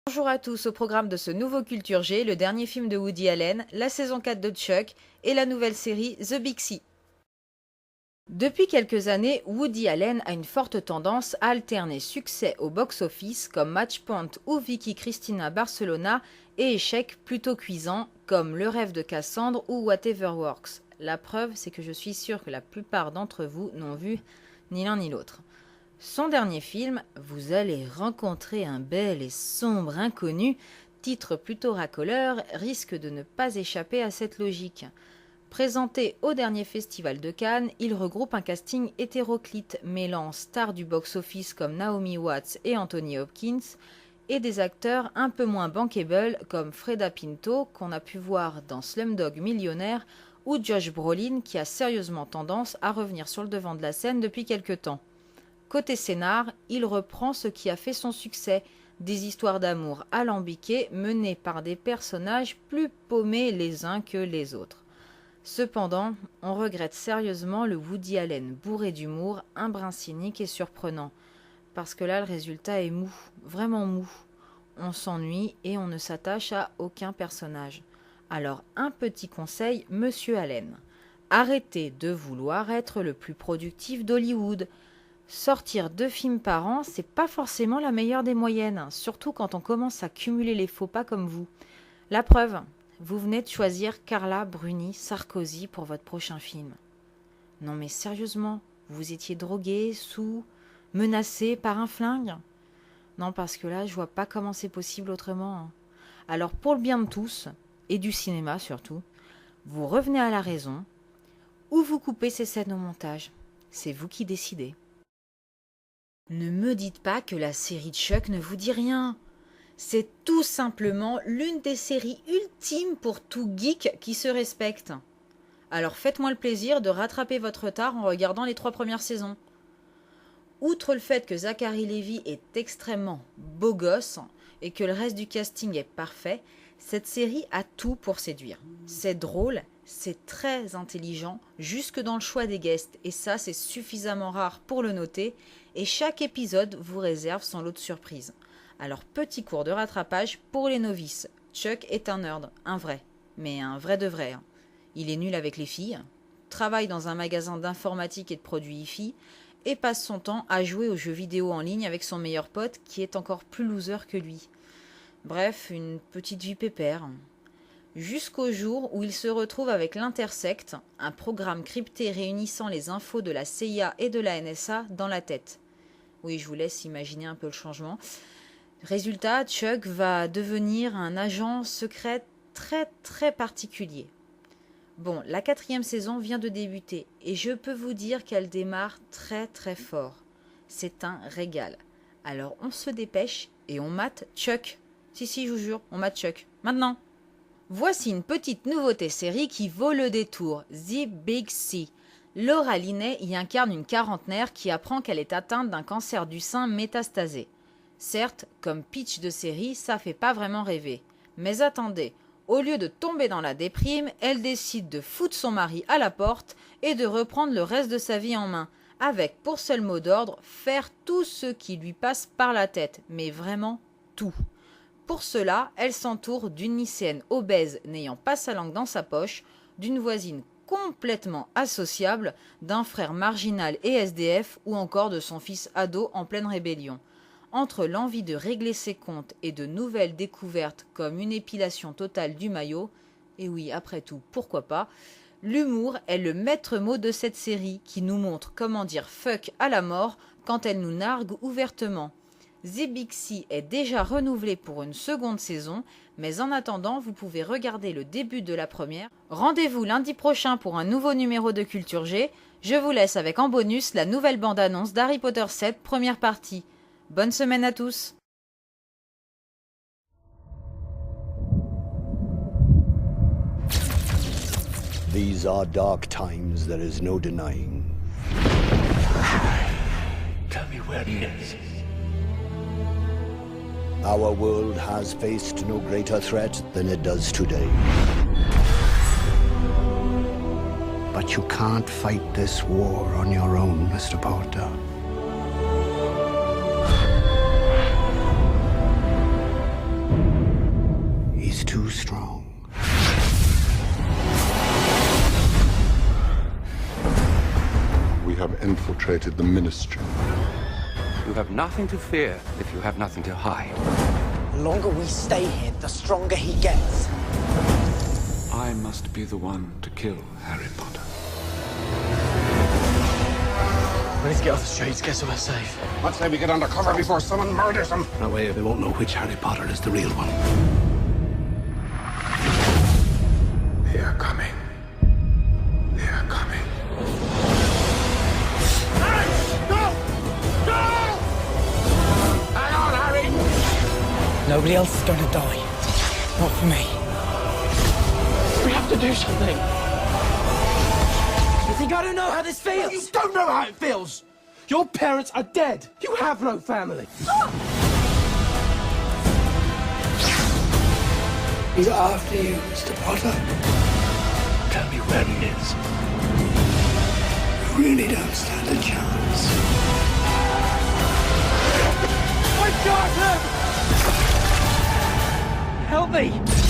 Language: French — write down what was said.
Bonjour à tous, au programme de ce nouveau Culture G, le dernier film de Woody Allen, la saison 4 de Chuck et la nouvelle série The Big Sea. Depuis quelques années, Woody Allen a une forte tendance à alterner succès au box-office comme Matchpoint ou Vicky Cristina Barcelona et échecs plutôt cuisants comme Le rêve de Cassandre ou Whatever Works. La preuve, c'est que je suis sûre que la plupart d'entre vous n'ont vu ni l'un ni l'autre. Son dernier film, Vous allez rencontrer un bel et sombre inconnu, titre plutôt racoleur, risque de ne pas échapper à cette logique. Présenté au dernier festival de Cannes, il regroupe un casting hétéroclite mêlant stars du box-office comme Naomi Watts et Anthony Hopkins et des acteurs un peu moins bankable comme Freida Pinto qu'on a pu voir dans Slumdog Millionnaire ou Josh Brolin qui a sérieusement tendance à revenir sur le devant de la scène depuis quelque temps. Côté scénar, il reprend ce qui a fait son succès, des histoires d'amour alambiquées menées par des personnages plus paumés les uns que les autres. Cependant, on regrette sérieusement le Woody Allen bourré d'humour, un brin cynique et surprenant. Parce que là, le résultat est mou, vraiment mou. On s'ennuie et on ne s'attache à aucun personnage. Alors, un petit conseil, monsieur Allen. Arrêtez de vouloir être le plus productif d'Hollywood. Sortir 2 films par an, c'est pas forcément la meilleure des moyennes, surtout quand on commence à cumuler les faux pas comme vous. La preuve, vous venez de choisir Carla Bruni Sarkozy pour votre prochain film. Non mais sérieusement, vous étiez drogué, sous, menacé par un flingue? Non parce que là, je vois pas comment c'est possible autrement. Alors pour le bien de tous, et du cinéma surtout, vous revenez à la raison, ou vous coupez ces scènes au montage. C'est vous qui décidez. Ne me dites pas que la série Chuck ne vous dit rien. C'est tout simplement l'une des séries ultimes pour tout geek qui se respecte. Alors faites-moi le plaisir de rattraper votre retard en regardant les 3 premières saisons. Outre le fait que Zachary Levi est extrêmement beau gosse et que le reste du casting est parfait, cette série a tout pour séduire. C'est drôle, c'est très intelligent, jusque dans le choix des guests, et ça c'est suffisamment rare pour le noter, et chaque épisode vous réserve son lot de surprises. Alors petit cours de rattrapage pour les novices. Chuck est un nerd, un vrai, mais un vrai de vrai. Il est nul avec les filles, travaille dans un magasin d'informatique et de produits hi-fi, et passe son temps à jouer aux jeux vidéo en ligne avec son meilleur pote qui est encore plus loser que lui. Bref, une petite vie pépère. Jusqu'au jour où il se retrouve avec l'Intersect, un programme crypté réunissant les infos de la CIA et de la NSA dans la tête. Oui, je vous laisse imaginer un peu le changement. Résultat, Chuck va devenir un agent secret très très particulier. Bon, la 4e saison vient de débuter et je peux vous dire qu'elle démarre très très fort. C'est un régal. Alors on se dépêche et on mate Chuck. Si, je vous jure, on mate Chuck. Maintenant. Voici une petite nouveauté série qui vaut le détour, The Big Sea. Laura Linney y incarne une quarantenaire qui apprend qu'elle est atteinte d'un cancer du sein métastasé. Certes, comme pitch de série, ça fait pas vraiment rêver. Mais attendez, au lieu de tomber dans la déprime, elle décide de foutre son mari à la porte et de reprendre le reste de sa vie en main, avec pour seul mot d'ordre, faire tout ce qui lui passe par la tête, mais vraiment tout. Pour cela, elle s'entoure d'une lycéenne obèse n'ayant pas sa langue dans sa poche, d'une voisine complètement associable, d'un frère marginal et SDF ou encore de son fils ado en pleine rébellion. Entre l'envie de régler ses comptes et de nouvelles découvertes comme une épilation totale du maillot, et oui, après tout, pourquoi pas, l'humour est le maître mot de cette série qui nous montre comment dire fuck à la mort quand elle nous nargue ouvertement. The Big Sea est déjà renouvelé pour une 2e saison, mais en attendant, vous pouvez regarder le début de la première. Rendez-vous lundi prochain pour un nouveau numéro de Culture G. Je vous laisse avec en bonus la nouvelle bande-annonce d'Harry Potter 7, première partie. Bonne semaine à tous! These are dark times, there is no denying. Tell me where he is. Our world has faced no greater threat than it does today. But you can't fight this war on your own, Mr. Potter. too strong. We have infiltrated the ministry. You have nothing to fear if you have nothing to hide. The longer we stay here, the stronger he gets. I must be the one to kill Harry Potter. We need to get off the streets, get somewhere safe. Let's say we get under cover before someone murders him. That way they won't know which Harry Potter is the real one. They are coming. They are coming. Nobody else is gonna die. Not for me. We have to do something. You think I don't know how this feels? You don't know how it feels! Your parents are dead! You have no family! He's after you, Mr. Potter. Tell me where he is. You really don't stand a chance. I got him! Help me!